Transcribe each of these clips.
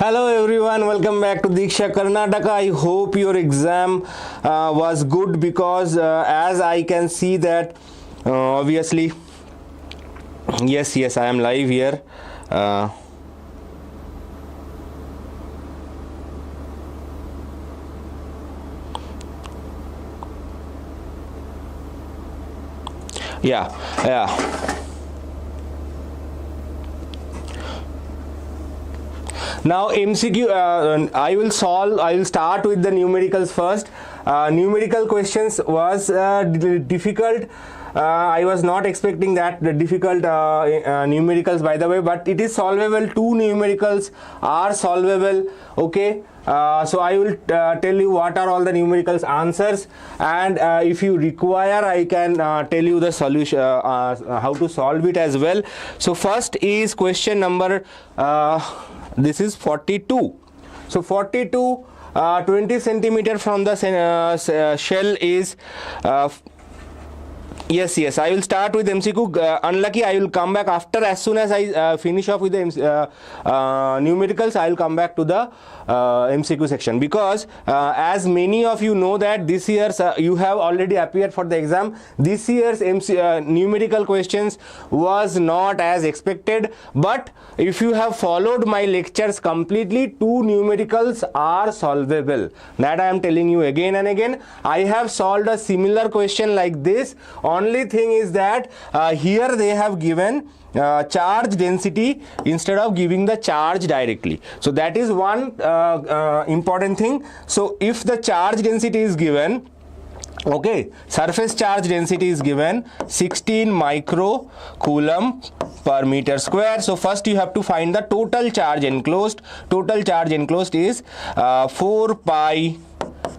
Hello everyone, welcome back to Deeksha Karnataka. I hope your exam was good because as I can see that obviously yes I am live here. Yeah. Now MCQ, I will start with the numericals first. Numerical questions was difficult. I was not expecting that difficult numericals, by the way, but it is solvable. Two numericals are solvable. Okay. So I will tell you what are all the numericals answers, and if you require I can tell you the solution, how to solve it as well. So first is question number this is 42. So 42, 20 centimeter from the shell is yes I will start with MCQ. Unlucky, I will come back after, as soon as I finish off with the numericals. I will come back to the MCQ section, because as many of you know that this year's you have already appeared for the exam. This year's numerical questions was not as expected, but if you have followed my lectures completely, two numericals are solvable. That I am telling you again and again. I have solved a similar question like this. Only thing is that here they have given charge density instead of giving the charge directly. So that is one important thing. So if the charge density is given, okay, surface charge density is given 16 micro coulomb per meter square. So first you have to find the total charge enclosed. Total charge enclosed is 4 pi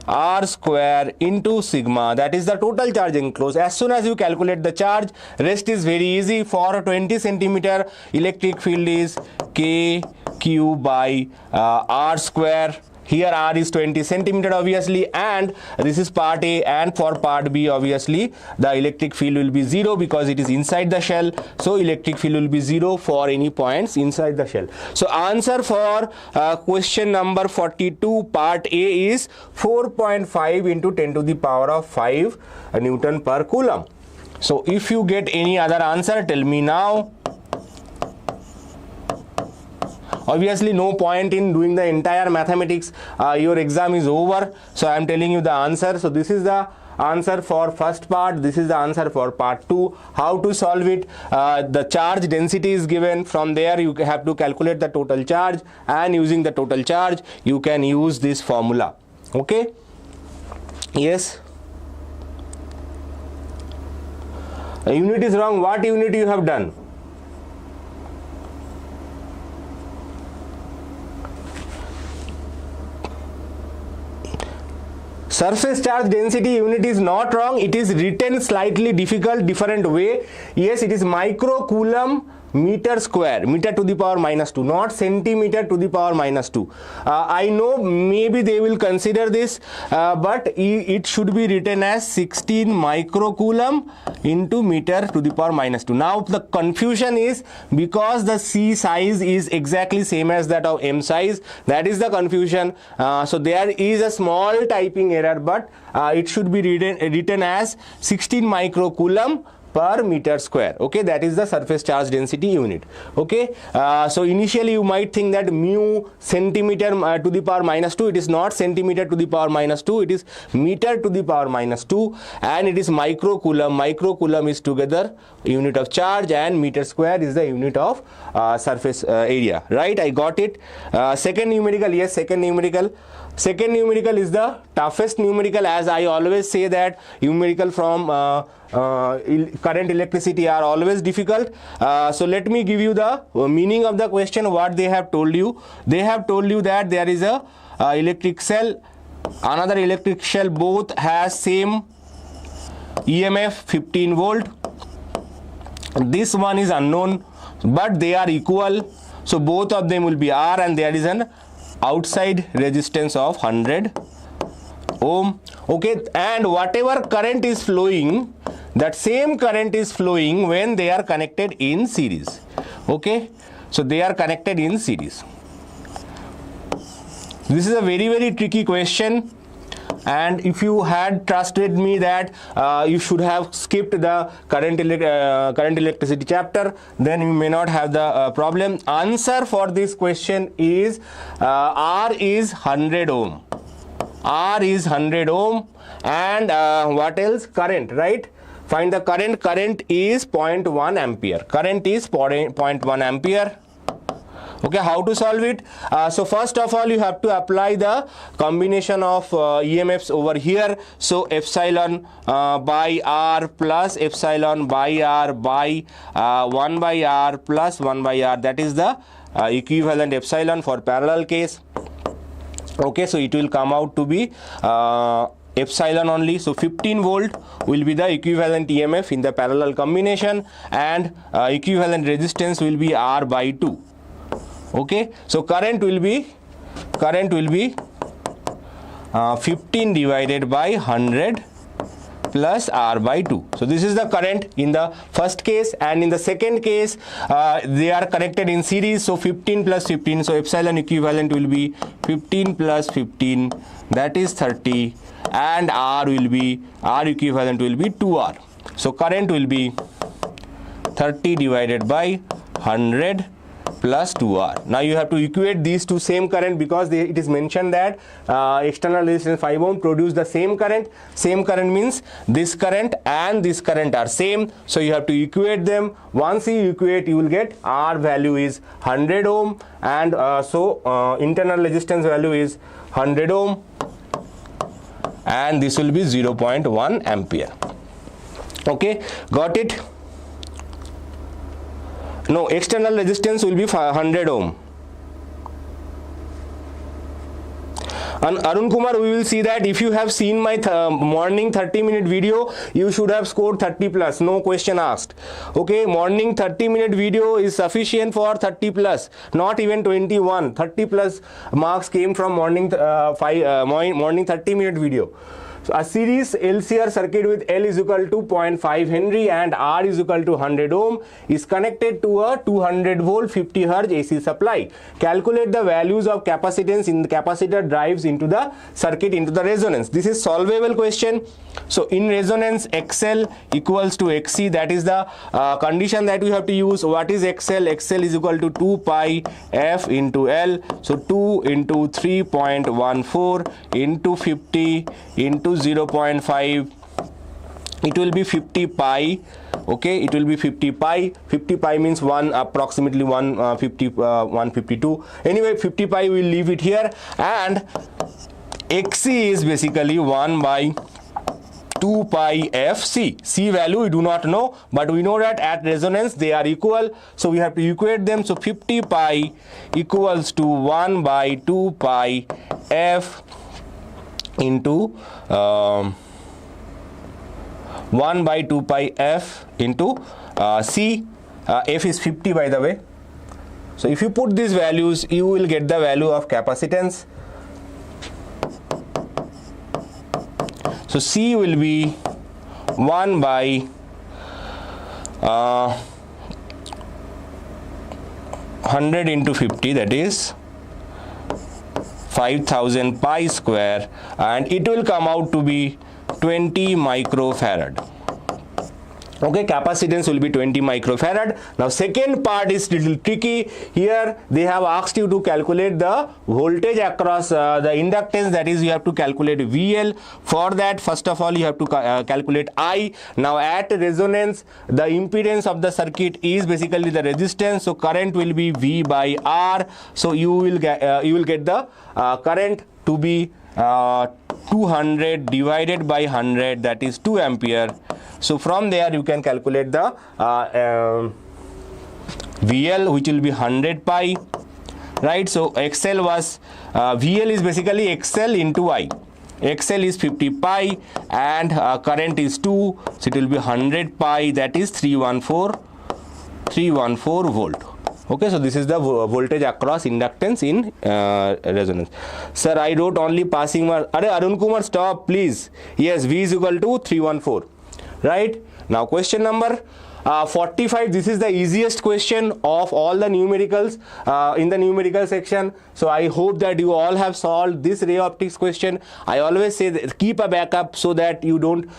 r square into sigma. That is the total charge enclosed. As soon as you calculate the charge, rest is very easy. For 20 centimeter electric field is kq by r square. Here r is 20 centimeter obviously, and this is part A, and for part B obviously the electric field will be 0 because it is inside the shell. So electric field will be 0 for any points inside the shell. So answer for question number 42 part A is 4.5 into 10 to the power of 5 Newton per coulomb. So if you get any other answer, tell me now. Obviously no point in doing the entire mathematics, your exam is over, so I am telling you the answer. So this is the answer for first part, this is the answer for part 2. How to solve it? The charge density is given. From there you have to calculate the total charge, and using the total charge you can use this formula. Okay, yes. A unit is wrong. What unit you have done? Surface charge density unit is not wrong. It is written slightly difficult, different way. Yes, it is micro coulomb meter square, meter to the power minus 2, not centimeter to the power minus 2. I know maybe they will consider this, but it should be written as 16 micro coulomb into meter to the power minus 2. Now the confusion is because the C size is exactly same as that of M size. That is the confusion. So there is a small typing error, but it should be written as 16 micro coulomb per meter square. Okay, that is the surface charge density unit. Okay, so initially you might think that mu centimeter to the power minus 2. It is not centimeter to the power minus 2, it is meter to the power minus 2, and it is micro coulomb. Micro coulomb is together unit of charge, and meter square is the unit of surface area. Right, I got it. Second numerical, yes, second numerical. Second numerical is the toughest numerical. As I always say that numerical from current electricity are always difficult. So let me give you the meaning of the question, what they have told you. They have told you that there is a electric cell, another electric cell, both has same EMF 15 volt. This one is unknown, but they are equal. So both of them will be R, and there is an outside resistance of 100 ohm. Okay, and whatever current is flowing, that same current is flowing when they are connected in series. Okay, so they are connected in series. This is a very tricky question, and if you had trusted me that you should have skipped the current electricity chapter, then you may not have the problem. Answer for this question is R is 100 ohm. R is 100 ohm, and what else? Current, right? Find the current. Current is 0.1 ampere. Current is 0.1 ampere. Okay, how to solve it? So first of all, you have to apply the combination of EMFs over here. So epsilon by R plus epsilon by R by 1 by R plus 1 by R. That is the equivalent epsilon for parallel case. Okay, so it will come out to be epsilon only. So 15 volt will be the equivalent EMF in the parallel combination, and equivalent resistance will be R by 2. Okay, so current will be 15 divided by 100 plus R by 2. So this is the current in the first case, and in the second case they are connected in series. So 15 plus 15, so epsilon equivalent will be 15 plus 15, that is 30, and R equivalent will be 2R. So current will be 30 divided by 100 plus 2R. Now you have to equate these two same current, because it is mentioned that external resistance 5 ohm produce the same current. Same current means this current and this current are same, so you have to equate them. Once you equate, you will get R value is 100 ohm, and internal resistance value is 100 ohm, and this will be 0.1 ampere. Okay, got it? No, external resistance will be 100 ohm. And Arun Kumar, we will see that if you have seen my morning 30-minute video, you should have scored 30 plus, no question asked. Okay, morning 30-minute video is sufficient for 30 plus, not even 21. 30 plus marks came from morning 30-minute video. So a series LCR circuit with L is equal to 0.5 Henry and R is equal to 100 ohm is connected to a 200 volt 50 Hz AC supply. Calculate the values of capacitance in the capacitor drives into the circuit into the resonance. This is solvable question. So in resonance, XL equals to XC. That is the condition that we have to use. What is XL? XL is equal to 2 pi F into L. So 2 into 3.14 into 50 into 0.5, it will be 50 pi. Okay, it will be 50 pi. 50 pi means approximately 152. Anyway, 50 pi, we'll leave it here, and XC is basically 1 by 2 pi FC. C value we do not know, but we know that at resonance they are equal, so we have to equate them. So 50 pi equals to 1 by 2 pi F into 1 by 2 pi F into C. F is 50, by the way. So if you put these values, you will get the value of capacitance. So C will be 1 by 100 into 50, that is 5000 pi square, and it will come out to be 20 microfarad. Okay, capacitance will be 20 microfarad. Now second part is little tricky. Here they have asked you to calculate the voltage across the inductance, that is you have to calculate VL. For that, first of all you have to calculate I. Now at resonance, the impedance of the circuit is basically the resistance, so current will be V by R. So you will get the current to be 200 divided by 100, that is 2 ampere. So from there you can calculate the VL, which will be 100 pi, right? So XL was VL is basically XL into I. XL is 50 pi and current is 2, so it will be 100 pi, that is 314 volt. Okay, so this is the voltage across inductance in resonance. Sir, I wrote only passing mark. Arun Kumar, stop please. Yes, V is equal to 314. Right? Now question number 45, this is the easiest question of all the numericals in the numerical section. So I hope that you all have solved this ray optics question. I always say that keep a backup so that you don't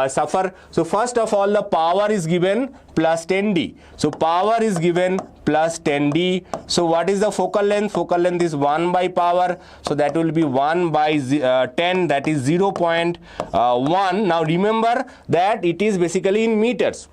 suffer. So first of all, the power is given plus 10d. So power is given plus 10d. So what is the focal length? Focal length is 1 by power. So that will be 1 by 10, that is 0.1. Now remember that it is basically in meters.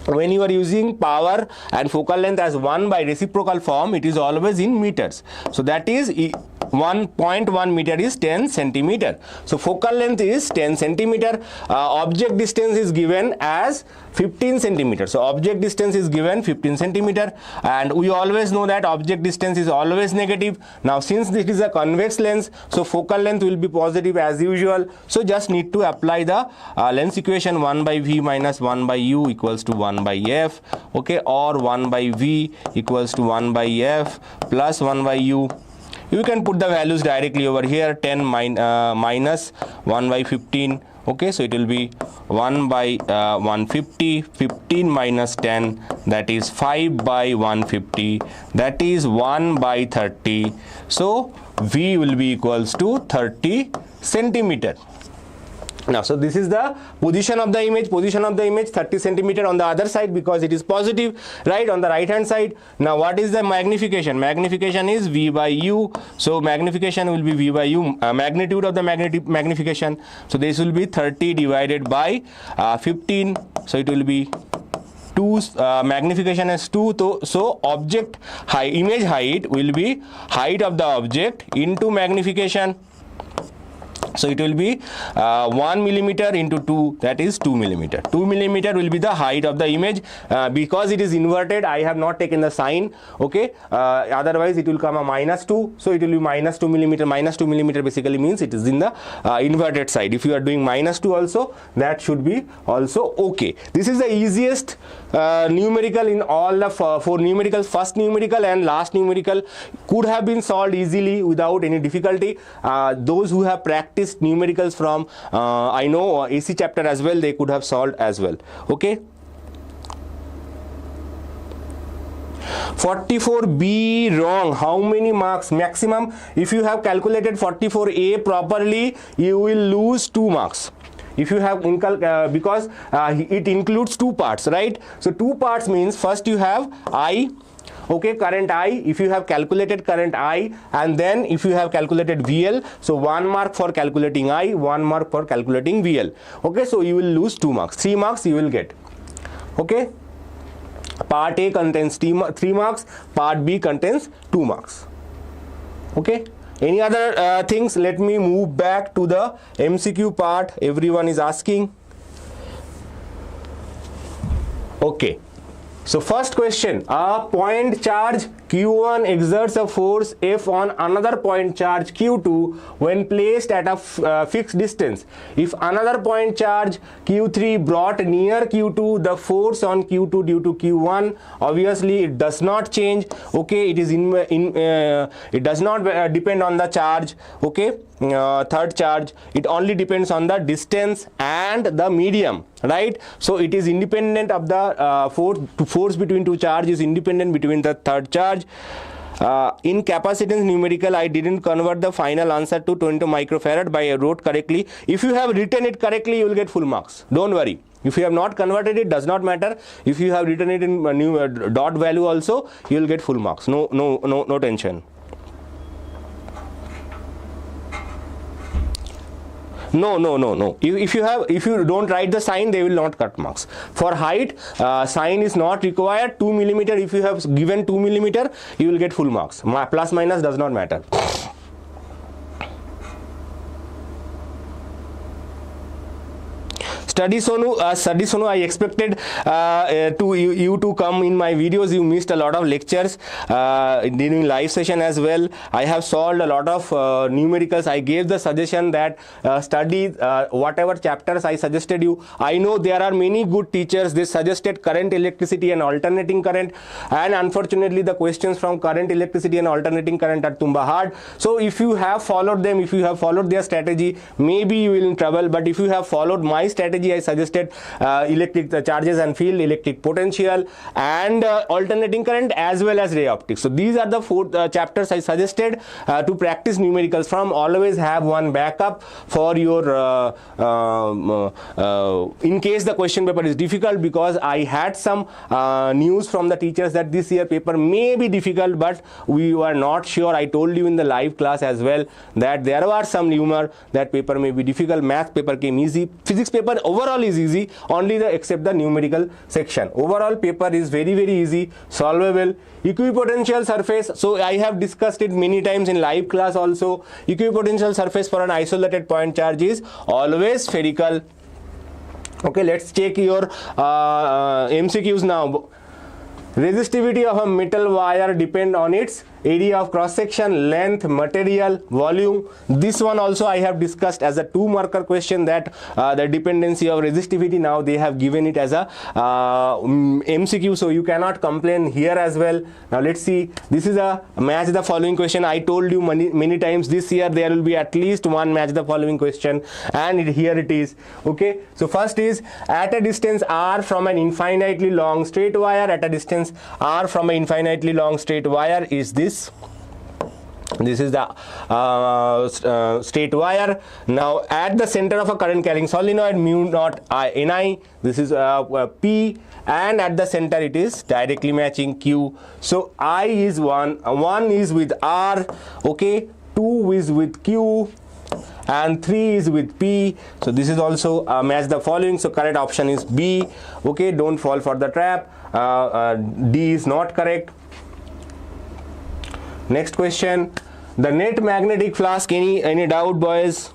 When you are using power and focal length as 1 by reciprocal form, it is always in meters. So that is 1.1 meter is 10 centimeter. So focal length is 10 centimeter. Object distance is given as 15 centimeter. So object distance is given 15 centimeter, and we always know that object distance is always negative. Now since this is a convex lens, so focal length will be positive as usual. So just need to apply the lens equation, 1 by v minus 1 by u equals to 1 by f, okay, or 1 by v equals to 1 by f plus 1 by u. You can put the values directly over here, 10 minus 1 by 15, okay, so it will be 1 by 150, 15 minus 10, that is 5 by 150, that is 1 by 30. So v will be equals to 30 centimeter. Now, so this is the position of the image, 30 centimeter on the other side because it is positive, right, on the right hand side. Now what is the magnification? Magnification is v by u. So magnification will be v by u, magnitude of the magnification. So this will be 30 divided by 15. So it will be 2, magnification is 2. So object height, image height will be height of the object into magnification. So it will be 1 millimeter into 2, that is 2 millimeter. 2 millimeter will be the height of the image. Because it is inverted, I have not taken the sign, okay, otherwise it will come a minus 2. So it will be minus 2 millimeter. Minus 2 millimeter basically means it is in the inverted side. If you are doing minus 2 also, that should be also okay. This is the easiest numerical in all the 4 numericals. First numerical and last numerical could have been solved easily without any difficulty. Those who have practiced numericals from I know AC chapter as well, they could have solved as well, okay. 44B wrong. How many marks maximum? If you have calculated 44A properly, you will lose 2 marks. If you have because it includes 2 parts, right? So 2 parts means first you have I, okay, current I, if you have calculated current I, and then if you have calculated VL, so 1 mark for calculating I, 1 mark for calculating VL, okay. So you will lose 2 marks, 3 marks you will get, okay. Part A contains 3 marks, part B contains 2 marks, okay. Any other things? Let me move back to the MCQ part. Everyone is asking, okay. So first question, a point charge Q1 exerts a force F on another point charge Q2 when placed at a fixed distance. If another point charge Q3 brought near Q2, the force on Q2 due to Q1, obviously it does not change, okay, it is it does not depend on the charge, okay. Third charge, it only depends on the distance and the medium, right? So it is independent of the force between 2 charges is independent between the third charge. In capacitance numerical, I didn't convert the final answer to 20 microfarad, but I wrote correctly. If you have written it correctly, you will get full marks. Don't worry. If you have not converted it, does not matter. If you have written it in a new dot value also, you will get full marks. No tension. No. If you don't write the sign, they will not cut marks. For height, sign is not required. 2 millimeter. If you have given 2 millimeter, you will get full marks. Plus minus does not matter. Study Sonu, I expected you to come in my videos. You missed a lot of lectures during live session as well. I have solved a lot of numericals. I gave the suggestion that study whatever chapters I suggested you. I know there are many good teachers. They suggested current electricity and alternating current, and unfortunately the questions from current electricity and alternating current are tumba hard. So if you have followed them, if you have followed their strategy, maybe you will in trouble. But if you have followed my strategy energy, I suggested electric charges and field, electric potential, and alternating current, as well as ray optics. So these are the 4 chapters I suggested to practice numericals from. Always have one backup for your in case the question paper is difficult, because I had some news from the teachers that this year paper may be difficult, but we were not sure. I told you in the live class as well that there were some rumor that paper may be difficult. Math paper came easy, physics paper overall is easy, only except the numerical section. Overall paper is very easy, solvable. Equipotential surface, so I have discussed it many times in live class also. Equipotential surface for an isolated point charge is always spherical. Okay, let's check your MCQs now. Resistivity of a metal wire depend on its area of cross section, length, material, volume. This one also I have discussed as a 2-marker question, that the dependency of resistivity. Now they have given it as a MCQ, so you cannot complain here as well. Now let's see, this is a match the following question. I told you many times this year there will be at least one match the following question, and here it is. Okay, so first is, at a distance r from an infinitely long straight wire, at a distance r from an infinitely long straight wire is this. This is the straight wire. Now at the center of a current carrying solenoid, mu naught Ni, this is P, and at the center it is directly matching Q. So I is 1 is with R, okay, 2 is with Q, and 3 is with P. So this is also match the following. So correct option is B. Okay, don't fall for the trap. D is not correct. Next question, the net magnetic flux. Any doubt, boys?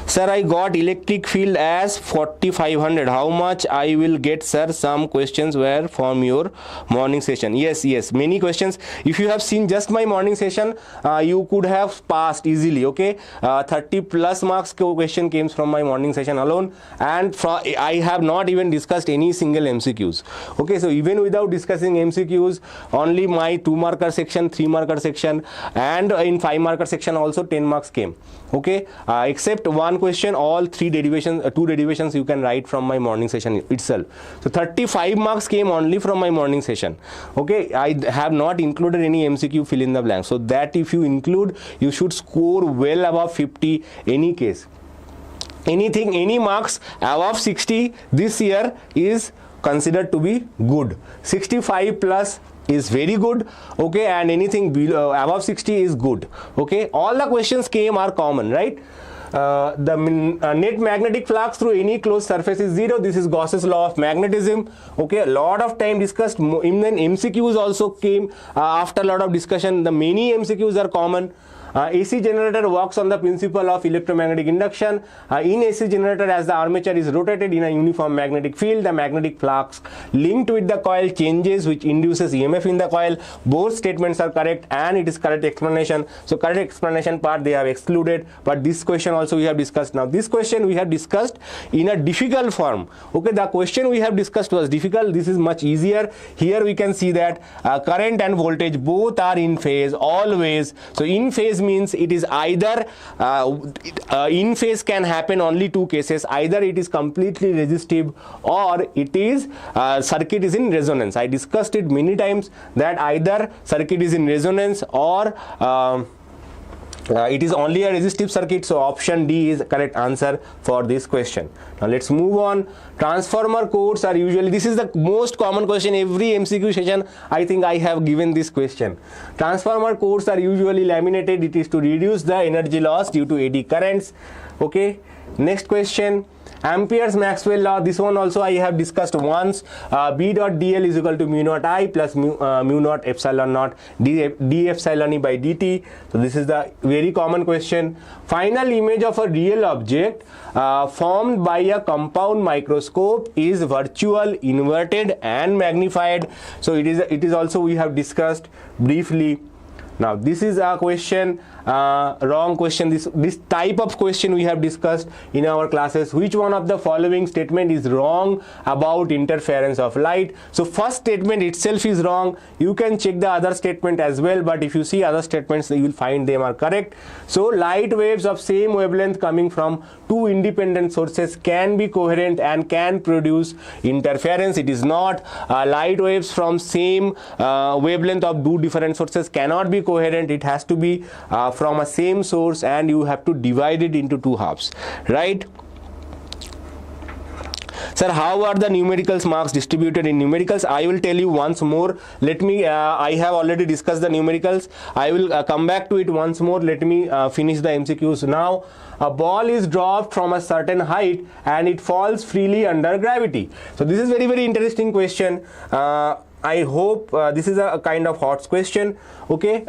Sir, I got electric field as 4500. How much I will get, sir? Some questions were from your morning session. Yes, many questions. If you have seen just my morning session, you could have passed easily. Okay, 30 plus marks question came from my morning session alone, and I have not even discussed any single MCQs. Okay, so even without discussing MCQs, only my 2-marker section, 3-marker section, and in 5-marker section also 10 marks came. Okay, except one question, all 2 derivations you can write from my morning session itself. So 35 marks came only from my morning session. Okay, I have not included any MCQ fill in the blank, so that if you include, you should score well above 50 any case. Any marks above 60 this year is considered to be good. 65 plus is very good. Okay, and anything below above 60 is good. Okay, all the questions are common, right? The net magnetic flux through any closed surface is 0. This is Gauss's law of magnetism. Okay, a lot of time discussed. Even MCQs also came after a lot of discussion. The many MCQs are common. AC generator works on the principle of electromagnetic induction. In AC generator, as the armature is rotated in a uniform magnetic field, the magnetic flux linked with the coil changes, which induces EMF in the coil. Both statements are correct, and it is correct explanation. So correct explanation part they have excluded, but this question also we have discussed. Now this question we have discussed in a difficult form. Okay, the question we have discussed was difficult. This is much easier. Here we can see that current and voltage both are in phase always. So in phase means it is either in phase can happen only 2 cases. Either it is completely resistive, or it is circuit is in resonance. I discussed it many times that either circuit is in resonance or it is only a resistive circuit. So option D is correct answer for this question. Now let's move on. Transformer codes are usually, this is the most common question every MCQ session. I think I have given this question. Transformer codes are usually laminated. It is to reduce the energy loss due to eddy currents. Okay, next question. Ampere's Maxwell law, this one also I have discussed once. B dot dl is equal to mu naught I plus mu naught epsilon naught d epsilon e by dt. So this is the very common question. Final image of a real object formed by a compound microscope is virtual, inverted and magnified. So it is also we have discussed briefly. Now this is a question, wrong question. This type of question we have discussed in our classes. Which one of the following statement is wrong about interference of light? So first statement itself is wrong. You can check the other statement as well, but if you see other statements, you will find them are correct. So light waves of same wavelength coming from two independent sources can be coherent and can produce interference. It is not. Light waves from same wavelength of two different sources cannot be coherent. It has to be from a same source, and you have to divide it into two halves, right? Sir, how are the numericals marks distributed in numericals? I will tell you once more. Let me, I have already discussed the numericals. I will come back to it once more. Let me finish the MCQs. Now, a ball is dropped from a certain height and it falls freely under gravity. So this is very, very interesting question. I hope this is a kind of hot question. Okay,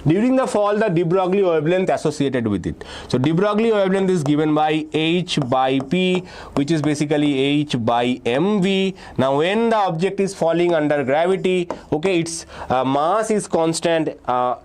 during the fall, the de Broglie wavelength associated with it. So de Broglie wavelength is given by h by p, which is basically h by mv. Now when the object is falling under gravity, okay, its mass is constant,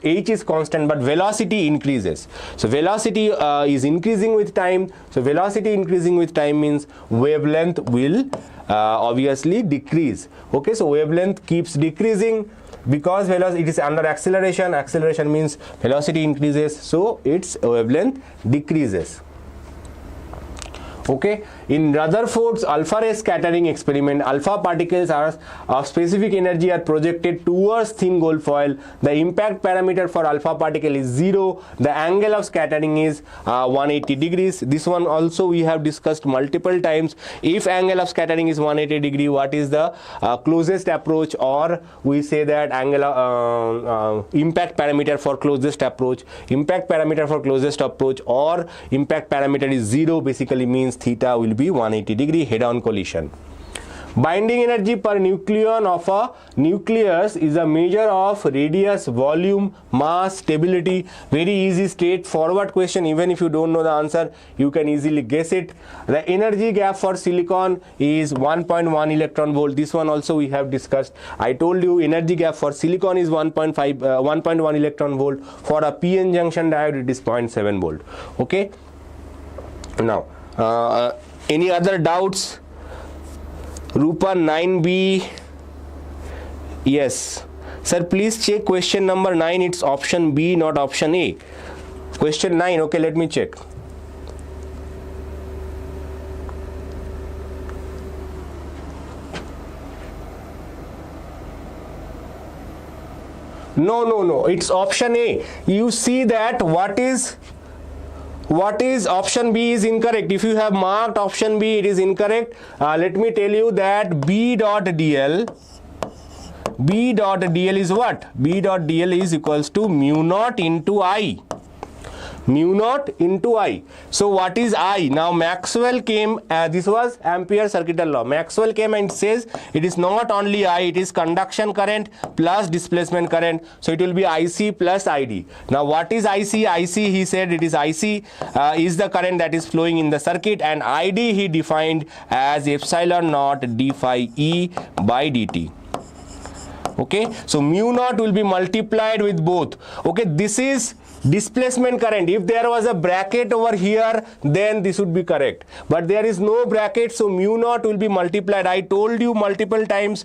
h is constant, but velocity increases. So velocity is increasing with time. So velocity increasing with time means wavelength will obviously decrease. Okay, so wavelength keeps decreasing because velocity, it is under acceleration. Acceleration means velocity increases, so its wavelength decreases. Okay, in Rutherford's alpha ray scattering experiment, alpha particles are of specific energy are projected towards thin gold foil. The impact parameter for alpha particle is 0. The angle of scattering is 180 degrees. This one also we have discussed multiple times. If angle of scattering is 180 degree, what is the closest approach, or we say that angle impact parameter for closest approach. Impact parameter for closest approach or impact parameter is 0 basically means theta will be 180 degree head-on collision. Binding energy per nucleon of a nucleus is a measure of radius, volume, mass, stability. Very easy, straightforward question. Even if you don't know the answer, you can easily guess it. The energy gap for silicon is 1.1 electron volt. This one also we have discussed. I told you energy gap for silicon is 1.1 electron volt. For a PN junction diode, it is 0.7 volt. Okay. Now, any other doubts? Rupa 9B. Yes. Sir, please check question number 9. It's option B, not option A. Question 9. Okay, let me check. No. It's option A. You see that what is option B is incorrect. If you have marked option B, it is incorrect. Let me tell you that B dot dl is what? B dot dl is equals to mu naught into I. Mu naught into I. So what is I? Now Maxwell came, this was Ampere circuital law. Maxwell came and says it is not only I, it is conduction current plus displacement current. So it will be IC plus ID. Now what is IC? IC, he said it is IC is the current that is flowing in the circuit, and ID he defined as epsilon naught d phi E by dt. Okay, so mu naught will be multiplied with both. Okay, this is displacement current. If there was a bracket over here, then this would be correct, but there is no bracket, so mu naught will be multiplied. I told you multiple times,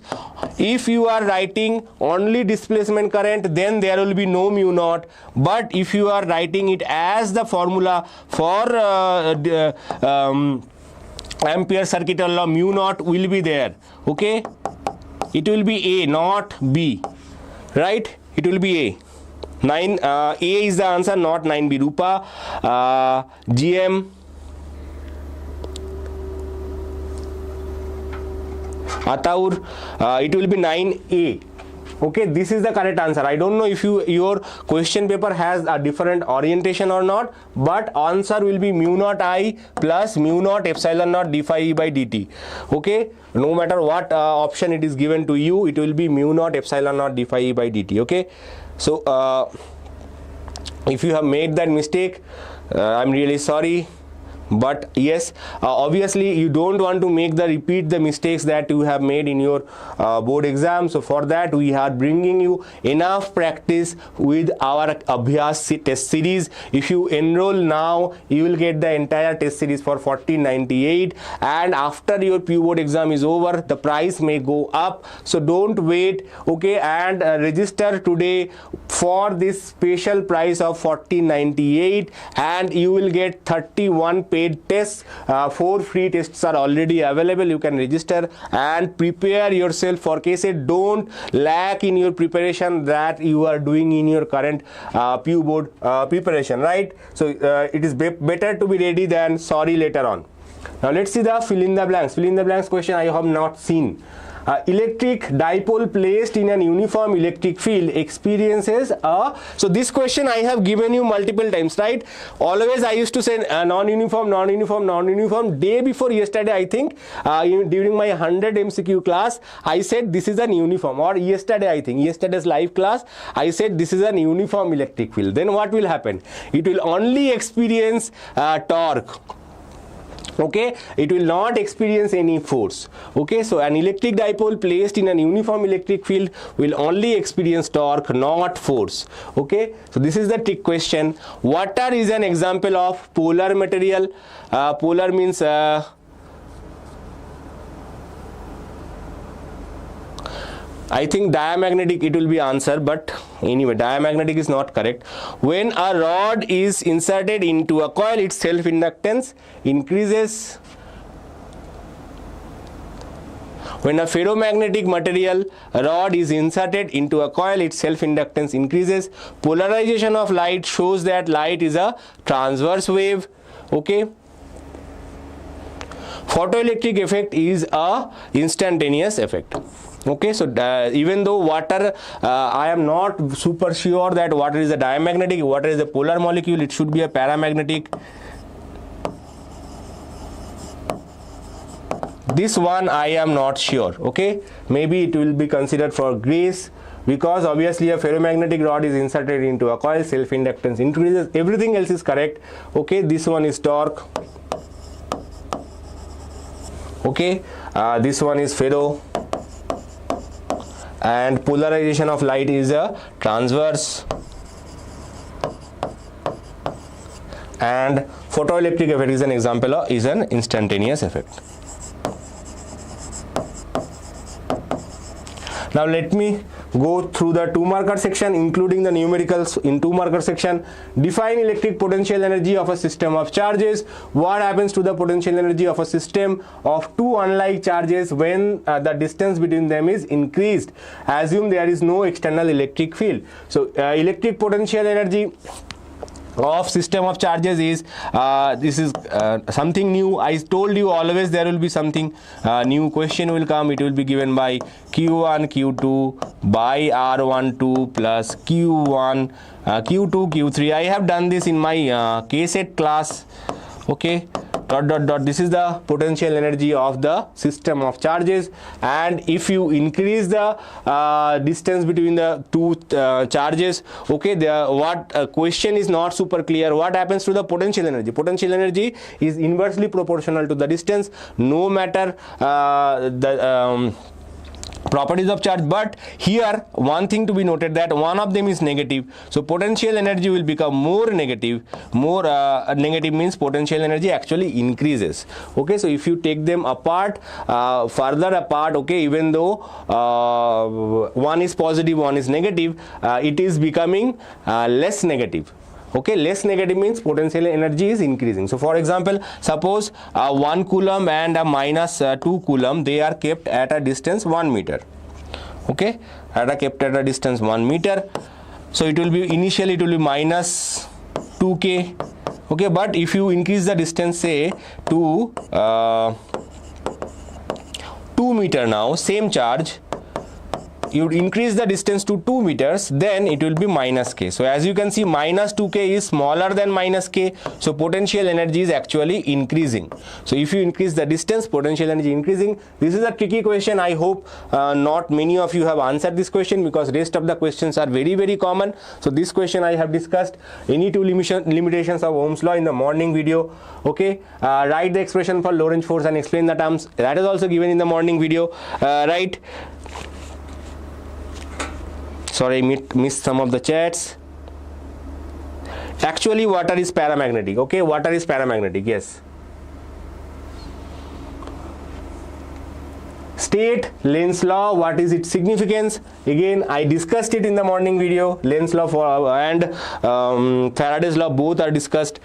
if you are writing only displacement current, then there will be no mu naught, but if you are writing it as the formula for Ampere circuital law, mu naught will be there. Okay, it will be A, not B, right? It will be A. 9 A is the answer, not 9B. Rupa GM Ataur, it will be 9A. Okay, this is the correct answer. I don't know if your question paper has a different orientation or not, but answer will be mu naught I plus mu naught epsilon naught d phi E by dt. Okay, no matter what option it is given to you, it will be mu naught epsilon naught d phi E by dt. Okay, so if you have made that mistake, I'm really sorry. but yes, obviously you don't want to repeat the mistakes that you have made in your board exam. So for that we are bringing you enough practice with our Abhyas test series. If you enroll now, you will get the entire test series for 1498, and after your PU board exam is over, the price may go up. So don't wait, okay, and register today for this special price of 1498, and you will get 31 paid tests. 4 free tests are already available. You can register and prepare yourself for KCET. Don't lack in your preparation that you are doing in your current PU board preparation, right? So it is better to be ready than sorry later on. Now let's see the fill in the blanks. Fill in the blanks question I have not seen. Electric dipole placed in an uniform electric field experiences a, so this question I have given you multiple times, right? Always I used to say non-uniform, non-uniform, non-uniform. Day before yesterday, I think during my 100 MCQ class, I said this is an uniform, or yesterday, I think yesterday's live class, I said this is an uniform electric field. Then what will happen? It will only experience torque. Okay, it will not experience any force. Okay, so an electric dipole placed in an uniform electric field will only experience torque, not force. Okay, so this is the trick question. Water is an example of polar material. Polar means I think diamagnetic it will be answer, but anyway, diamagnetic is not correct. When a rod is inserted into a coil, its self-inductance increases. When a ferromagnetic material rod is inserted into a coil, its self-inductance increases. Polarization of light shows that light is a transverse wave. Okay. Photoelectric effect is a instantaneous effect. Okay, so even though water, I am not super sure that water is a diamagnetic, water is a polar molecule, it should be a paramagnetic. This one I am not sure. Okay, maybe it will be considered for grace, because obviously a ferromagnetic rod is inserted into a coil, self-inductance increases. Everything else is correct. Okay, this one is torque. Okay, this one is ferro. And polarization of light is a transverse, and photoelectric effect is an example of an instantaneous effect. Now let me go through the 2-marker section, including the numericals in 2-marker section. Define electric potential energy of a system of charges. What happens to the potential energy of a system of two unlike charges when the distance between them is increased? Assume there is no external electric field. So electric potential energy of system of charges is this is something new. I told you always there will be something new question will come. It will be given by Q1 Q2 by R12 plus Q1 Q2 Q3. I have done this in my KCET class. Okay, this is the potential energy of the system of charges, and if you increase the distance between the two charges, okay, the question is not super clear. What happens to the potential energy? Potential energy is inversely proportional to the distance, no matter the properties of charge. But here one thing to be noted, that one of them is negative, so potential energy will become more negative. Negative means potential energy actually increases. Okay, so if you take them apart, further apart, okay, even though one is positive, one is negative, it is becoming less negative. Okay, less negative means potential energy is increasing. So for example, suppose 1 coulomb and a minus 2 coulomb, they are kept at a distance 1 meter. Okay, kept at a distance 1 meter. So it will be initially it will be minus 2k. Okay, but if you increase the distance, say to 2 meter, now same charge, you increase the distance to 2 meters, then it will be minus k. So as you can see, minus 2k is smaller than minus k, so potential energy is actually increasing. So if you increase the distance, potential energy increasing. This is a tricky question. I hope not many of you have answered this question, because rest of the questions are very common. So this question I have discussed any two limitations of Ohm's law in the morning video. Okay, write the expression for Lorentz force and explain the terms. That is also given in the morning video. Right, sorry, missed some of the chats. Actually, water is paramagnetic. Okay, water is paramagnetic. Yes. State Lenz law. What is its significance? Again, I discussed it in the morning video. Lenz law and Faraday's law both are discussed.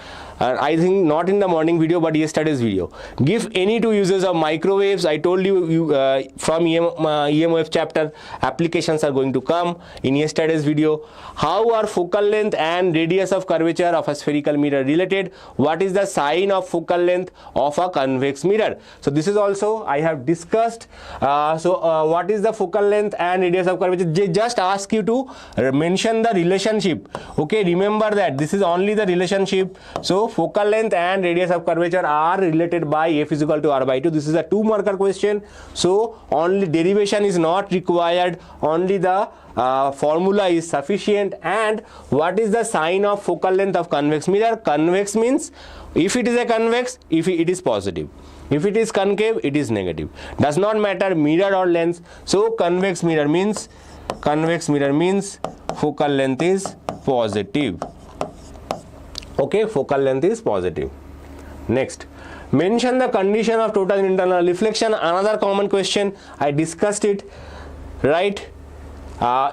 I think not in the morning video, but yesterday's video. Give any two uses of microwaves. I told you, from EMOF chapter, applications are going to come in yesterday's video. How are focal length and radius of curvature of a spherical mirror related? What is the sign of focal length of a convex mirror? So this is also I have discussed. What is the focal length and radius of curvature? They just ask you to mention the relationship. Okay, remember that this is only the relationship. So focal length and radius of curvature are related by f is equal to r by 2. This is a 2-marker question, so only derivation is not required, only the formula is sufficient. And what is the sign of focal length of convex mirror? Convex means if it is a convex, if it is positive. If it is concave, it is negative. Does not matter mirror or lens. So convex mirror means focal length is positive. Okay, focal length is positive. Next, mention the condition of total internal reflection. Another common question, I discussed it, right?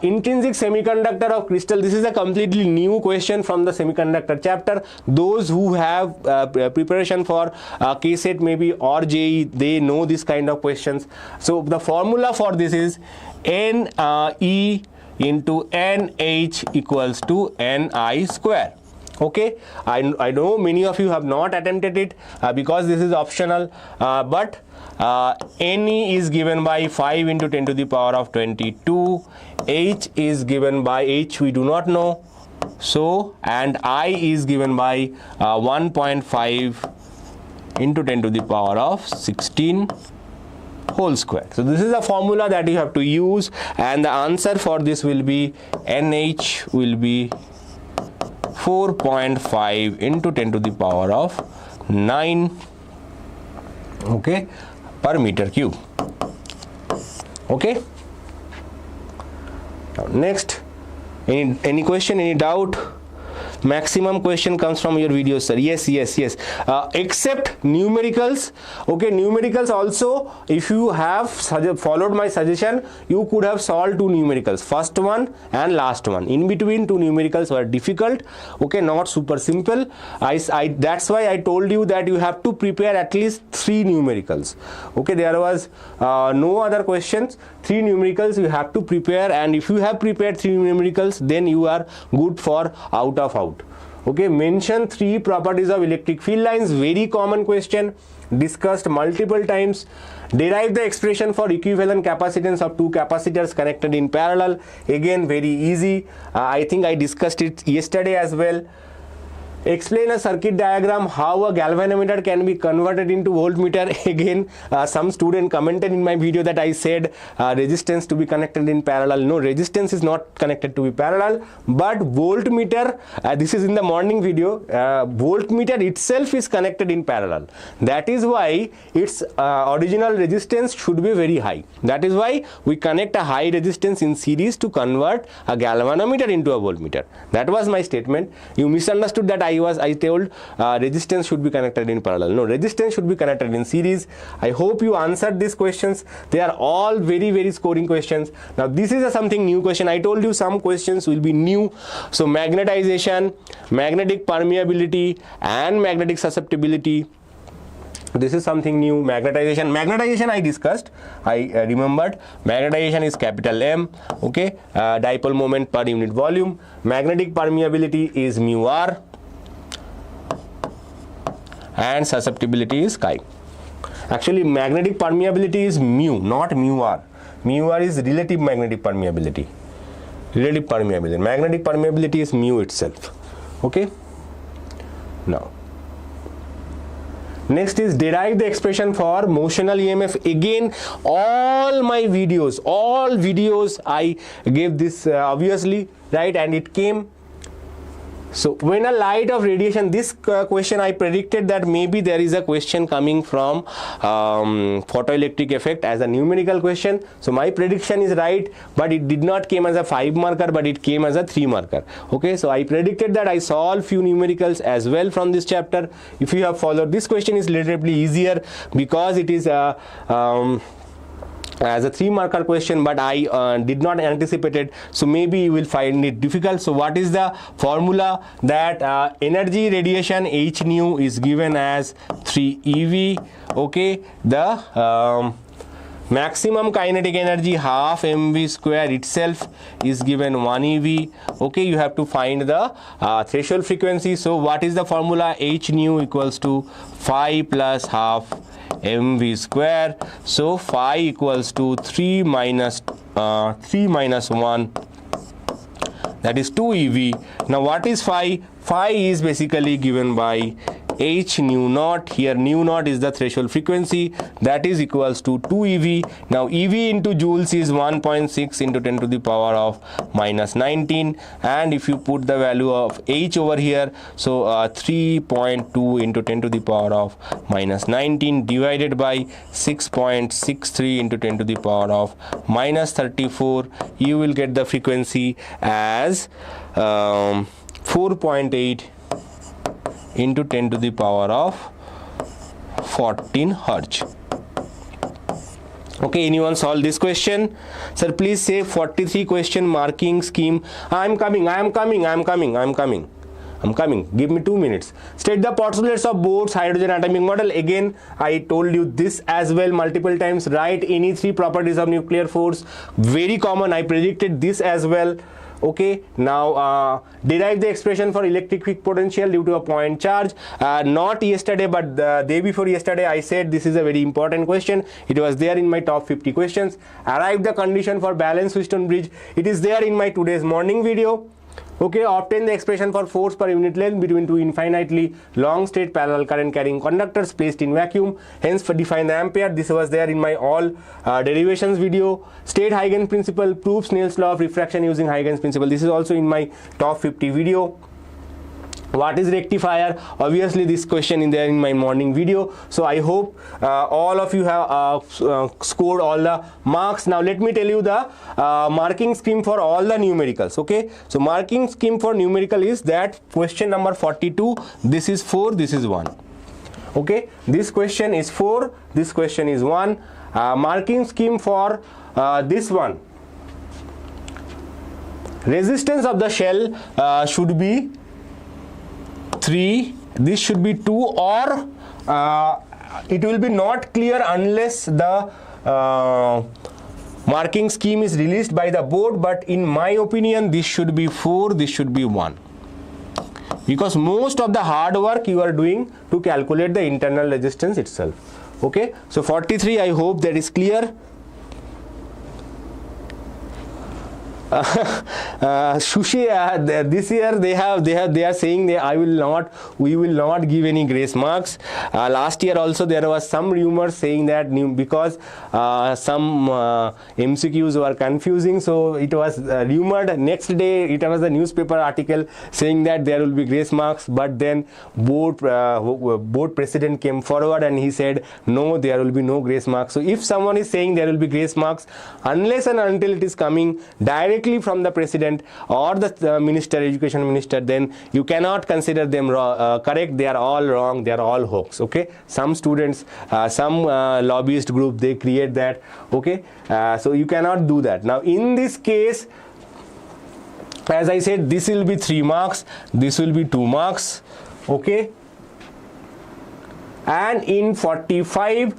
Intrinsic semiconductor of crystal. This is a completely new question from the semiconductor chapter. Those who have preparation for KCET maybe or JEE, they know this kind of questions. So the formula for this is Ne into Nh equals to Ni square. Okay, I know many of you have not attempted it because this is optional, but Ne is given by 5 into 10 to the power of 22, H is given by H we do not know, so, and I is given by 1.5 into 10 to the power of 16 whole square. So this is a formula that you have to use, and the answer for this will be NH will be 4.5 into 10 to the power of 9, okay, per meter cube. Okay, now next, any question, any doubt? Maximum question comes from your videos, sir. Yes. Except numericals. Okay, numericals also, if you have followed my suggestion, you could have solved 2 numericals, first one and last one. In between, 2 numericals were difficult. Okay, not super simple. That's why I told you that you have to prepare at least 3 numericals. Okay, there was no other questions. 3 numericals you have to prepare, and if you have prepared 3 numericals, then you are good for out of out. Okay, mention 3 properties of electric field lines. Very common question, discussed multiple times. Derive the expression for equivalent capacitance of 2 capacitors connected in parallel. Again, very easy. I think I discussed it yesterday as well. Explain a circuit diagram how a galvanometer can be converted into voltmeter. Again, some student commented in my video that I said resistance to be connected in parallel. No, resistance is not connected to be parallel, but voltmeter, this is in the morning video, voltmeter itself is connected in parallel. That is why its original resistance should be very high. That is why we connect a high resistance in series to convert a galvanometer into a voltmeter. That was my statement. You misunderstood that I told resistance should be connected in parallel. No, resistance should be connected in series. I hope you answered these questions. They are all very scoring questions. Now this is something new question. I told you some questions will be new. So magnetization, magnetic permeability and magnetic susceptibility. This is something new. Magnetization I discussed. I remembered. Magnetization is capital M. Okay, dipole moment per unit volume. Magnetic permeability is mu r, and susceptibility is chi. Actually, magnetic permeability is mu, not mu r. Mu r is relative magnetic permeability. Relative permeability. Magnetic permeability is mu itself. Okay. Now, next is derive the expression for motional EMF. Again, all videos I gave this obviously, right, and it came. So when a light of radiation, this question I predicted that maybe there is a question coming from photoelectric effect as a numerical question. So my prediction is right, but it did not came as a 5 marker, but it came as a 3 marker. Okay, so I predicted that. I solved few numericals as well from this chapter. If you have followed, this question is relatively easier because it is as a 3 marker question, but I did not anticipate it, so maybe you will find it difficult. So what is the formula? That energy radiation H nu is given as 3 eV. Okay, the maximum kinetic energy half mv square itself is given 1 eV. Okay, you have to find the threshold frequency. So what is the formula? H nu equals to phi plus half mv square. So phi equals to 3 minus 1, that is 2 eV. Now what is phi? Phi is basically given by H nu naught. Here nu naught is the threshold frequency, that is equals to 2 eV. Now eV into joules is 1.6 into 10 to the power of minus 19, and if you put the value of H over here, so 3.2 into 10 to the power of minus 19 divided by 6.63 into 10 to the power of minus 34, you will get the frequency as 4.8 into 10 to the power of 14 Hertz. Okay, anyone solve this question? Sir, please say 43 question marking scheme. I am coming. Give me 2 minutes. State the postulates of Bohr's hydrogen atomic model. Again, I told you this as well multiple times. Write any 3 properties of nuclear force. Very common. I predicted this as well. Okay, now derive the expression for electric quick potential due to a point charge. Not yesterday, but the day before yesterday, I said this is a very important question. It was there in my top 50 questions. Arrive the condition for balanced Wheatstone bridge. It is there in my today's morning video. Okay, obtain the expression for force per unit length between 2 infinitely long straight parallel current carrying conductors placed in vacuum. Hence, define the ampere. This was there in my all derivations video. State Huygens principle. Prove Snell's law of refraction using Huygens principle. This is also in my top 50 video. What is rectifier? Obviously this question in there in my morning video. So I hope all of you have scored all the marks. Now let me tell you the marking scheme for all the numericals. Okay, so marking scheme for numerical is that question number 42, this is 4, this is 1. Okay, this question is 4, this question is 1. Marking scheme for this one, resistance of the shell should be 3, this should be 2, or it will be not clear unless the marking scheme is released by the board, but in my opinion this should be 4, this should be 1, because most of the hard work you are doing to calculate the internal resistance itself. Okay, so 43, I hope that is clear. Sushi, this year they are saying we will not give any grace marks. Last year also there was some rumors saying that because some MCQs were confusing, so it was rumored. Next day it was a newspaper article saying that there will be grace marks, but then board president came forward and he said no, there will be no grace marks. So if someone is saying there will be grace marks, unless and until it is coming directly from the president or the minister, education minister, then you cannot consider them correct. They are all wrong, they are all hoax. Okay, some students, some lobbyist group, they create that. Okay, so you cannot do that. Now in this case, as I said, this will be 3 marks, this will be 2 marks. Okay, and in 45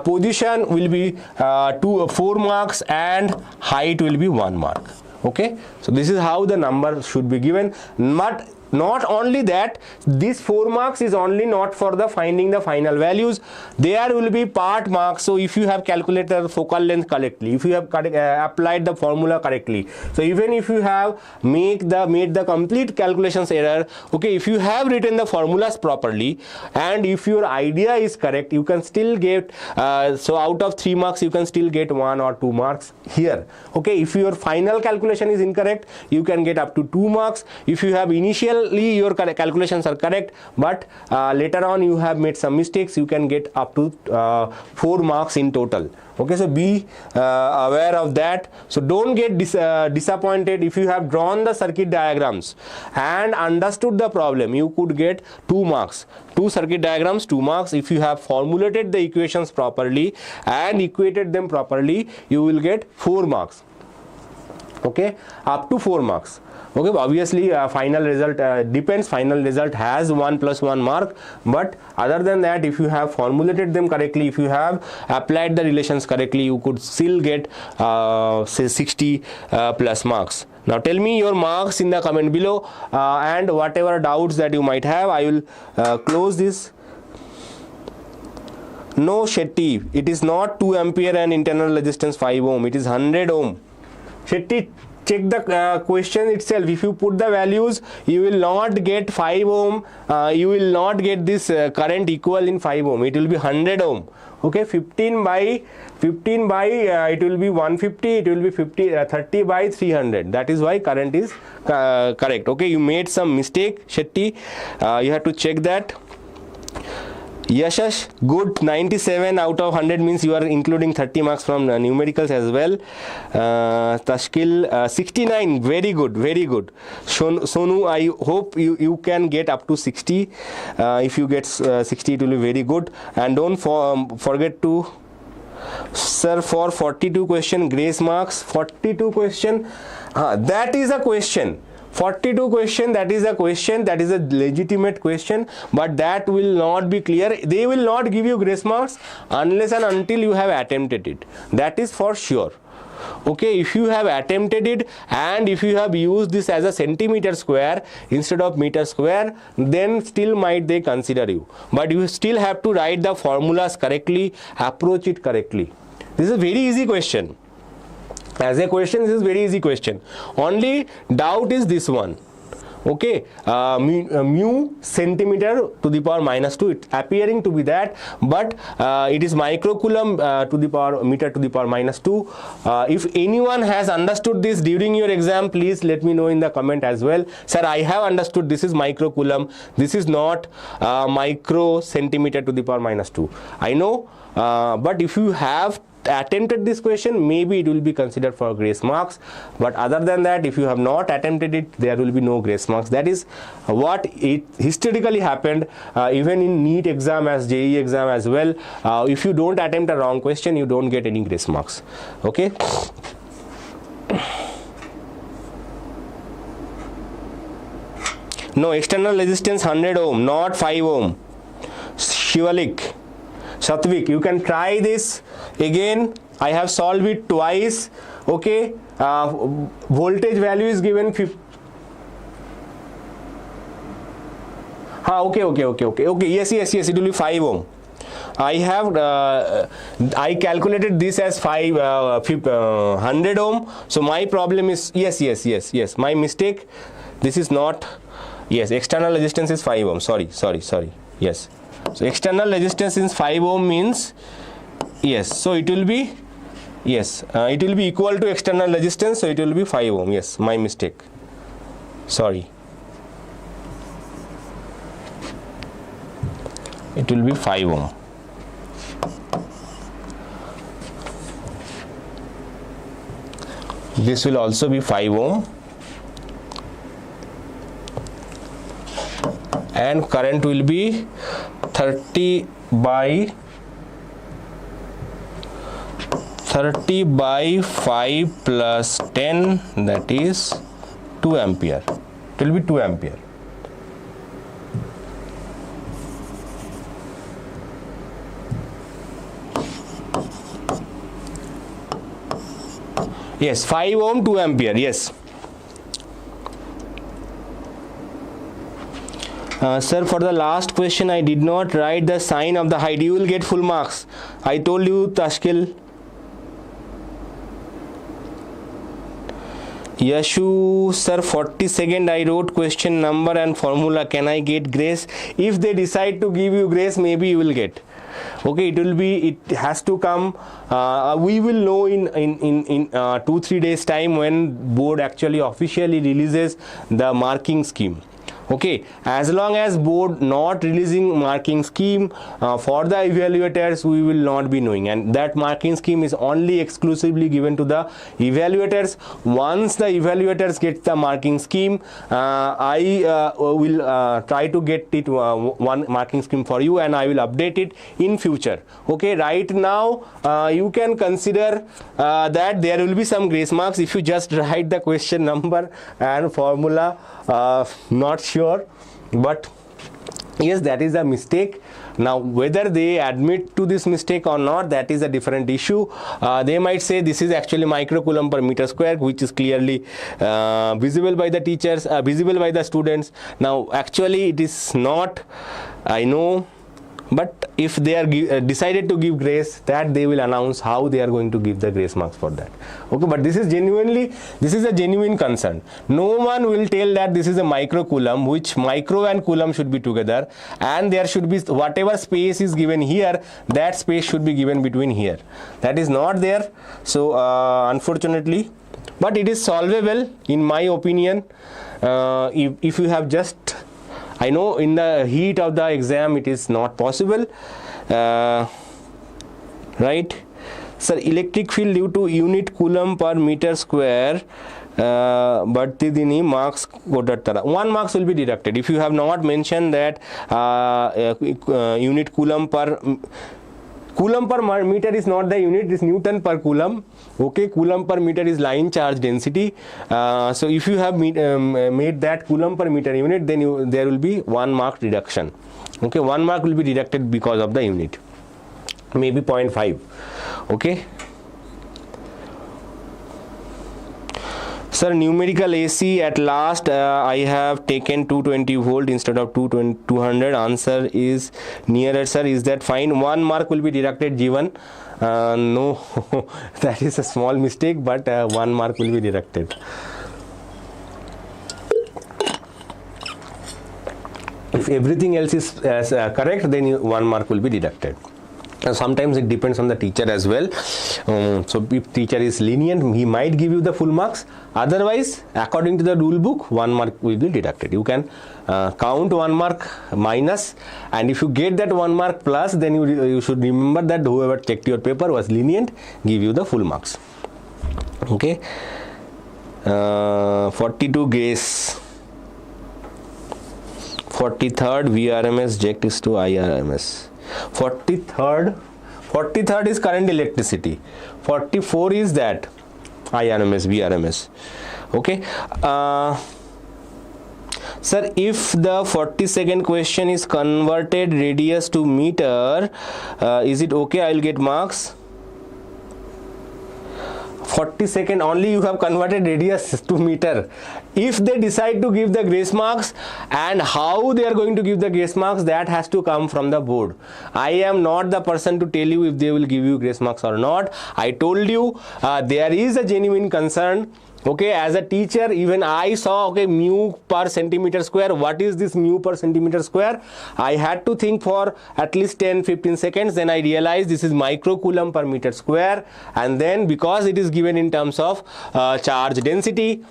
position will be 4 marks and height will be 1 mark. Okay, so this is how the number should be given. But not only that, this 4 marks is only not for the finding the final values. There will be part marks. So if you have calculated the focal length correctly, if you have applied the formula correctly, so even if you have made the complete calculations error, okay, if you have written the formulas properly and if your idea is correct, you can still get so out of 3 marks you can still get 1 or 2 marks here. Okay, if your final calculation is incorrect, you can get up to 2 marks. If you have initially your calculations are correct, but later on you have made some mistakes, you can get up to 4 marks in total. Okay, so be aware of that. So don't get disappointed. If you have drawn the circuit diagrams and understood the problem, you could get 2 marks. 2 circuit diagrams, 2 marks. If you have formulated the equations properly and equated them properly, you will get 4 marks. Okay, up to 4 marks. Okay, obviously final result depends. Final result has 1 plus 1 mark, but other than that, if you have formulated them correctly, if you have applied the relations correctly, you could still get say 60 plus marks. Now tell me your marks in the comment below, and whatever doubts that you might have, I will close this. No, Shetty, it is not 2 ampere and internal resistance 5 ohm, it is 100 ohm. Shetty, check the question itself. If you put the values, you will not get 5 ohm, you will not get this current equal in 5 ohm, it will be 100 ohm. Okay, 15 by it will be 150, it will be 30 by 300. That is why current is correct. Okay, you made some mistake, Shetty, you have to check that. Yashash, good, 97 out of 100 means you are including 30 marks from numericals as well. Tashkil, 69, very good, very good. Sonu, I hope you can get up to 60. If you get 60, it will be very good. And don't forget to, sir, for 42 question, grace marks, 42 question, that is a question. 42 question, that is a question, that is a legitimate question, but that will not be clear. They will not give you grace marks unless and until you have attempted it. That is for sure. Okay, if you have attempted it and if you have used this as a centimeter square instead of meter square, then still might they consider you. But you still have to write the formulas correctly, approach it correctly. This is a very easy question. As a question, this is very easy question. Only doubt is this one. Okay, mu centimeter to the power minus 2, it's appearing to be that, but it is microcoulomb to the power meter to the power minus 2. If anyone has understood this during your exam, please let me know in the comment as well. Sir, I have understood this is microcoulomb, this is not micro centimeter to the power minus 2. I know, but if you have attempted this question, maybe it will be considered for grace marks, but other than that, if you have not attempted it, there will be no grace marks. That is what it historically happened, even in NEET exam as JEE exam as well. If you don't attempt a wrong question, you don't get any grace marks. Okay, no, external resistance 100 ohm, not 5 ohm. Shivalik, Satvik, you can try this again. I have solved it twice. Okay, voltage value is given 50. Okay, yes, it will be 5 ohm. I have I calculated this as 100 ohm. So my problem is yes, my mistake. This is not, yes, external resistance is 5 ohm. Sorry. Yes. So external resistance is 5 ohm means, yes, so it will be, yes, it will be equal to external resistance, so it will be 5 ohm. Yes, my mistake. Sorry. It will be 5 ohm. This will also be 5 ohm. And current will be 30 by 5 plus 10, that is 2 ampere. It will be 2 ampere. Yes, 5 ohm, 2 ampere, yes. Sir, for the last question I did not write the sign of the height. You will get full marks. I told you, Tashkil. Yashu, sir, 42nd I wrote question number and formula. Can I get grace? If they decide to give you grace, maybe you will get. Okay, it has to come. We will know in 2-3 days time when board actually officially releases the marking scheme. Okay, as long as board not releasing marking scheme for the evaluators, we will not be knowing, and that marking scheme is only exclusively given to the evaluators. Once the evaluators get the marking scheme, I will try to get it one marking scheme for you, and I will update it in future. Okay, right now you can consider that there will be some grace marks if you just write the question number and formula. Not sure, but yes, that is a mistake. Now whether they admit to this mistake or not, that is a different issue. They might say this is actually microcoulomb per meter square, which is clearly visible by the teachers, visible by the students. Now actually it is not, I know, but if they are decided to give grace, that they will announce how they are going to give the grace marks for that. Okay, but this is a genuine concern. No one will tell that this is a microcoulomb, which micro and coulomb should be together, and there should be whatever space is given here, that space should be given between here. That is not there. So unfortunately, but it is solvable in my opinion. If you have just, I know in the heat of the exam it is not possible, right? Sir, electric field due to unit coulomb per meter square, but the marks 1 marks will be deducted if you have not mentioned that unit coulomb per meter is not the unit, it is Newton per coulomb. Okay, coulomb per meter is line charge density. So if you have made that coulomb per meter unit, then there will be 1 mark reduction. Okay, 1 mark will be deducted because of the unit, maybe 0.5. Okay. Sir, numerical AC at last I have taken 220 volt instead of 200. Answer is nearer, sir. Is that fine? 1 mark will be deducted, Jivan. No, that is a small mistake, but 1 mark will be deducted. If everything else is correct, then 1 mark will be deducted. Sometimes it depends on the teacher as well. So if teacher is lenient, he might give you the full marks. Otherwise, according to the rule book, 1 mark will be deducted. You can count 1 mark minus, and if you get that 1 mark plus, then you should remember that whoever checked your paper was lenient, give you the full marks. Okay. 42 grace. 43rd VRMS ject is to IRMS. 43rd is current electricity. 44 is that IRMS, VRMS. Okay. Sir, if the 42nd question is converted radius to meter, is it okay? I will get marks. 42nd only you have converted radius to meter. If they decide to give the grace marks, and how they are going to give the grace marks, that has to come from the board. I am not the person to tell you if they will give you grace marks or not. I told you there is a genuine concern. Okay, as a teacher, even I saw, okay, mu per centimeter square. What is this mu per centimeter square? I had to think for at least 10-15 seconds. Then I realized this is microcoulomb per meter square. And then because it is given in terms of charge density,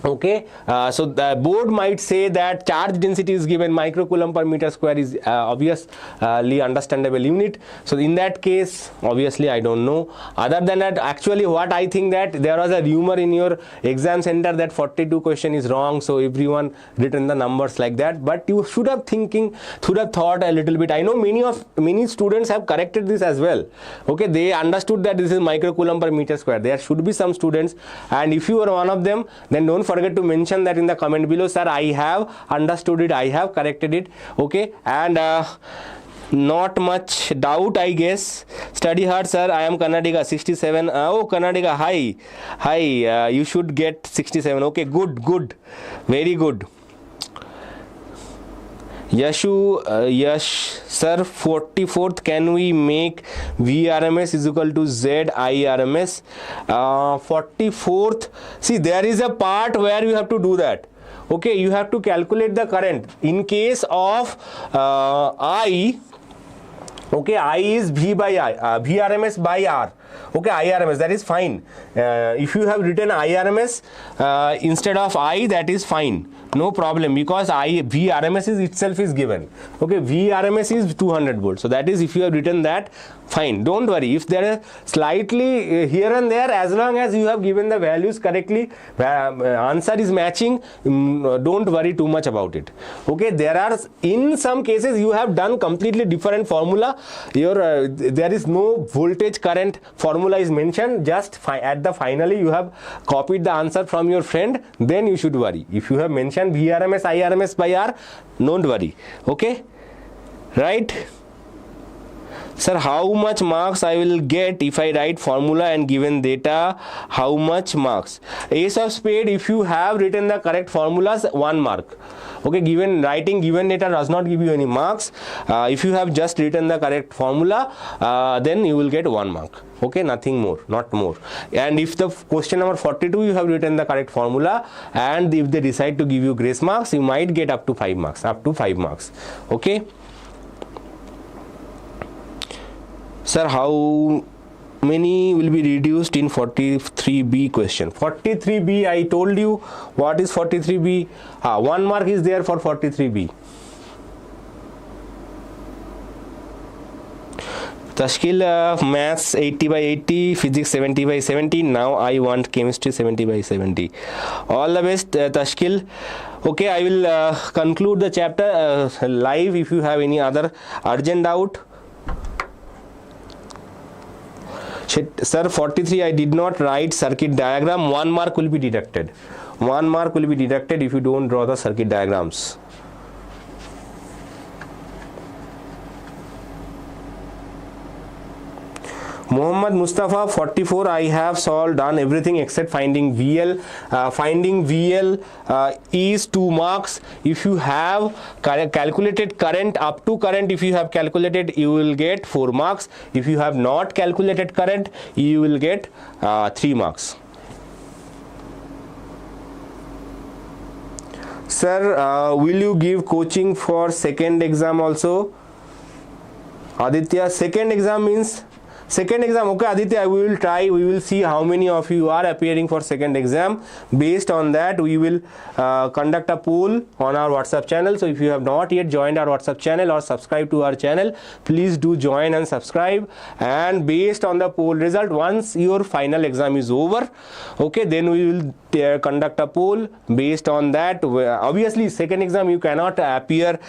okay, so the board might say that charge density is given, microcoulomb per meter square is obviously understandable unit. So in that case, obviously I don't know. Other than that, actually what I think, that there was a rumor in your exam center that 42 question is wrong, so everyone written the numbers like that. But you should have thought a little bit. I know many students have corrected this as well. Okay, they understood that this is microcoulomb per meter square. There should be some students, and if you are one of them, then don't forget to mention that in the comment below, sir, I have understood it, I have corrected it. Okay, and not much doubt, I guess. Study hard, sir. I am Karnataka 67. Oh, Karnataka, hi, you should get 67. Okay, good, very good. Yash sir, 44th, can we make VRMS is equal to ZIRMS? 44th, see there is a part where you have to do that. Okay, you have to calculate the current. In case of I, okay, I is V by I, VRMS by R. Okay, IRMS, that is fine. If you have written IRMS instead of I, that is fine. No problem, because VRMS is itself is given. Okay, VRMS is 200 volts. So that is, if you have written that, fine. Don't worry. If there is slightly here and there, as long as you have given the values correctly, answer is matching, don't worry too much about it. Okay, there are, in some cases you have done completely different formula. Your there is no voltage current formula is mentioned, just at the finally you have copied the answer from your friend, then you should worry. If you have mentioned VRMS, IRMS by R, don't worry. Okay, right? Sir, how much marks I will get if I write formula and given data? How much marks? Ace of spade, if you have written the correct formulas, 1 mark. Okay, writing given data does not give you any marks. If you have just written the correct formula, then you will get 1 mark. Okay, nothing more, not more. And if the question number 42, you have written the correct formula, and if they decide to give you grace marks, you might get up to 5 marks, Okay. Sir, how many will be reduced in 43B question? 43B, I told you what is 43B. 1 mark is there for 43B. Tashkil, maths 80 by 80, physics 70 by 70. Now I want chemistry 70 by 70. All the best, Tashkil. Okay, I will conclude the chapter live. If you have any other urgent doubt. Sir, 43, I did not write circuit diagram. 1 mark will be deducted. 1 mark will be deducted if you don't draw the circuit diagrams. Muhammad Mustafa, 44, I have done everything except finding VL. Finding VL is 2 marks. If you have calculated current, up to current, if you have calculated, you will get 4 marks. If you have not calculated current, you will get 3 marks. Sir, will you give coaching for second exam also? Aditya, second exam means? Second exam, okay Aditya, we will try, we will see how many of you are appearing for second exam. Based on that, we will conduct a poll on our WhatsApp channel. So if you have not yet joined our WhatsApp channel or subscribed to our channel, please do join and subscribe. And based on the poll result, once your final exam is over, okay, then we will conduct a poll. Based on that, obviously second exam you cannot appear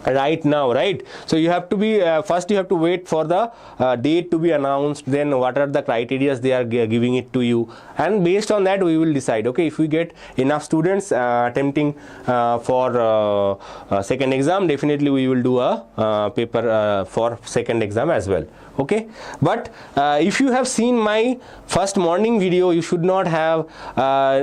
right now, right? So you have to be first you have to wait for the date to be announced, then what are the criteria they are giving it to you, and based on that we will decide. Okay, if we get enough students attempting for second exam, definitely we will do a paper for second exam as well. Okay, but if you have seen my first morning video, you should not have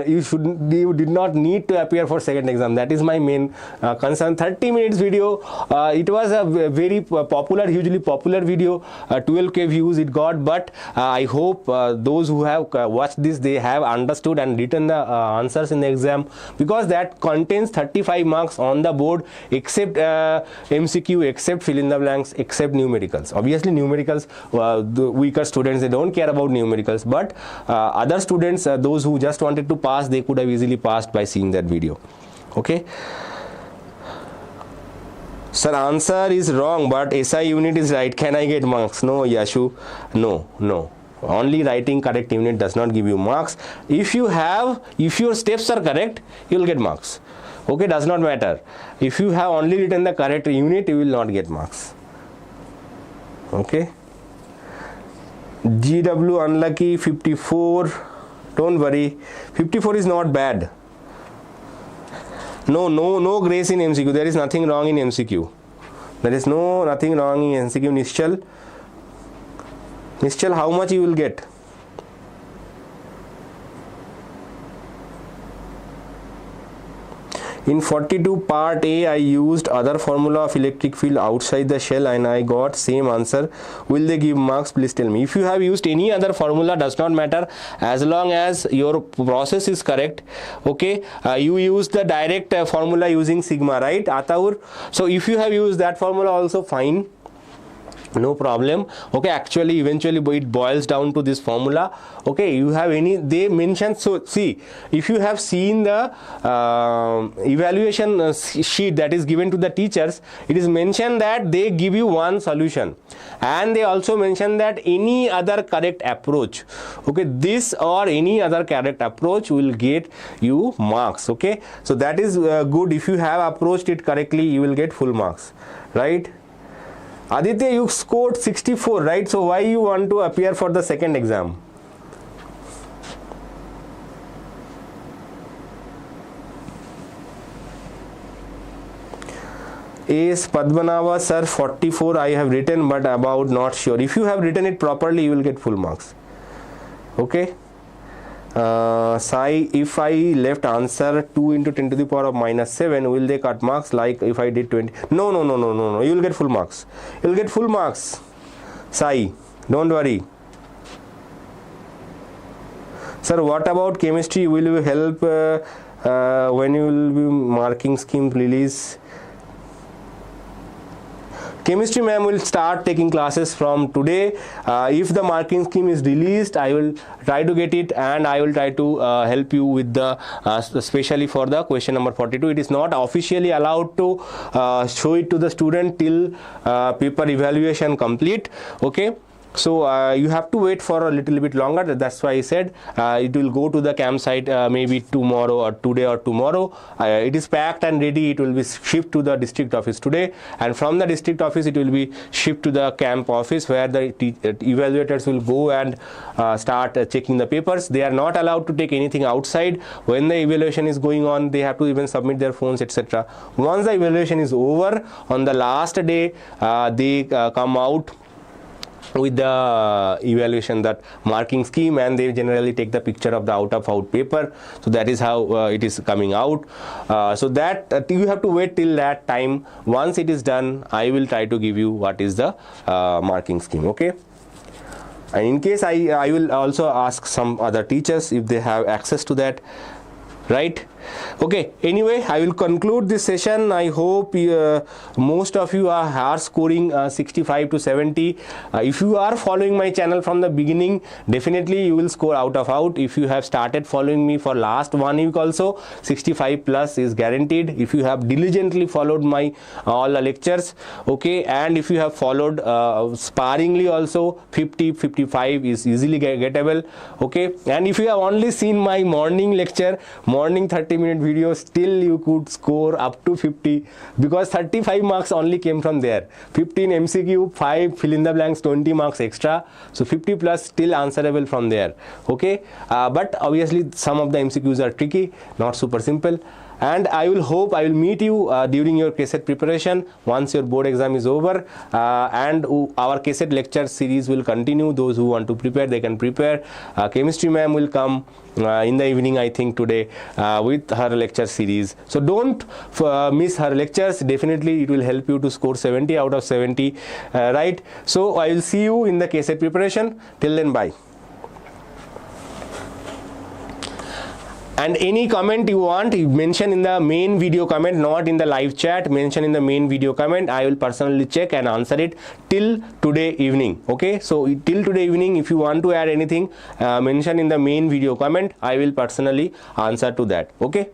you did not need to appear for second exam. That is my main concern. 30 minutes video, it was a very popular, hugely popular video, 12k views it got, but I hope those who have watched this, they have understood and written the answers in the exam, because that contains 35 marks on the board, except MCQ, except fill in the blanks, except numericals. Obviously numericals, the weaker students, they don't care about numericals, but other students, those who just wanted to pass, they could have easily passed by seeing that video. Okay. Sir, answer is wrong, but SI unit is right. Can I get marks? No, Yashu. No. Only writing correct unit does not give you marks. If your steps are correct, you will get marks. Okay, does not matter. If you have only written the correct unit, you will not get marks. Okay. GW unlucky, 54. Don't worry. 54 is not bad. No grace in MCQ. There is nothing wrong in MCQ. There is nothing wrong in MCQ. Nischal, how much you will get? In 42 part A, I used other formula of electric field outside the shell and I got same answer. Will they give marks? Please tell me. If you have used any other formula, does not matter as long as your process is correct. Okay, you use the direct formula using sigma, right, Ataur? So if you have used that formula also, fine, no problem. Okay, actually eventually it boils down to this formula. Okay, you have any, they mentioned, so see, if you have seen the evaluation sheet that is given to the teachers, it is mentioned that they give you one solution and they also mention that any other correct approach, okay, this or any other correct approach will get you marks. Okay, so that is good. If you have approached it correctly, you will get full marks, right? Aditya, you scored 64, right? So why you want to appear for the second exam? Is Padmanava sir, 44 I have written but about not sure. If you have written it properly, you will get full marks. Okay. Sai, if I left answer 2 into 10 to the power of minus 7, will they cut marks like if I did 20? No, you will get full marks. You will get full marks. Sai, don't worry. Sir, what about chemistry? Will you help when you will be marking scheme release? Chemistry ma'am will start taking classes from today. If the marking scheme is released, I will try to get it and I will try to help you with the especially for the question number 42. It is not officially allowed to show it to the student till paper evaluation complete. Okay, so you have to wait for a little bit longer. That's why I said it will go to the campsite maybe tomorrow or today or tomorrow. It is packed and ready. It will be shipped to the district office today, and from the district office it will be shipped to the camp office where the evaluators will go and start checking the papers. They are not allowed to take anything outside. When the evaluation is going on, they have to even submit their phones, etc. Once the evaluation is over, on the last day they come out with the evaluation, that marking scheme, and they generally take the picture of the out paper. So that is how it is coming out. So that you have to wait till that time. Once it is done, I will try to give you what is the marking scheme. Okay, and in case I will also ask some other teachers if they have access to that, right? Okay, anyway, I will conclude this session. I hope most of you are scoring 65 to 70. If you are following my channel from the beginning, definitely you will score out. If you have started following me for last 1 week also, 65 plus is guaranteed. If you have diligently followed my all the lectures, okay, and if you have followed sparingly also, 50, 55 is easily gettable. Okay, and if you have only seen my morning lecture, morning 30-minute video, still you could score up to 50, because 35 marks only came from there. 15 MCQ, 5 fill in the blanks, 20 marks extra, so 50 plus still answerable from there. Okay, but obviously some of the MCQs are tricky, not super simple. And I will meet you during your KCET preparation once your board exam is over, and our KCET lecture series will continue. Those who want to prepare, they can prepare. Chemistry ma'am will come in the evening, I think today, with her lecture series. So don't miss her lectures. Definitely it will help you to score 70 out of 70, right? So I will see you in the KCET preparation. Till then, bye. And any comment you want, you mention in the main video comment, not in the live chat. Mention in the main video comment. I will personally check and answer it till today evening. Okay, so till today evening, if you want to add anything, mention in the main video comment. I will personally answer to that. Okay.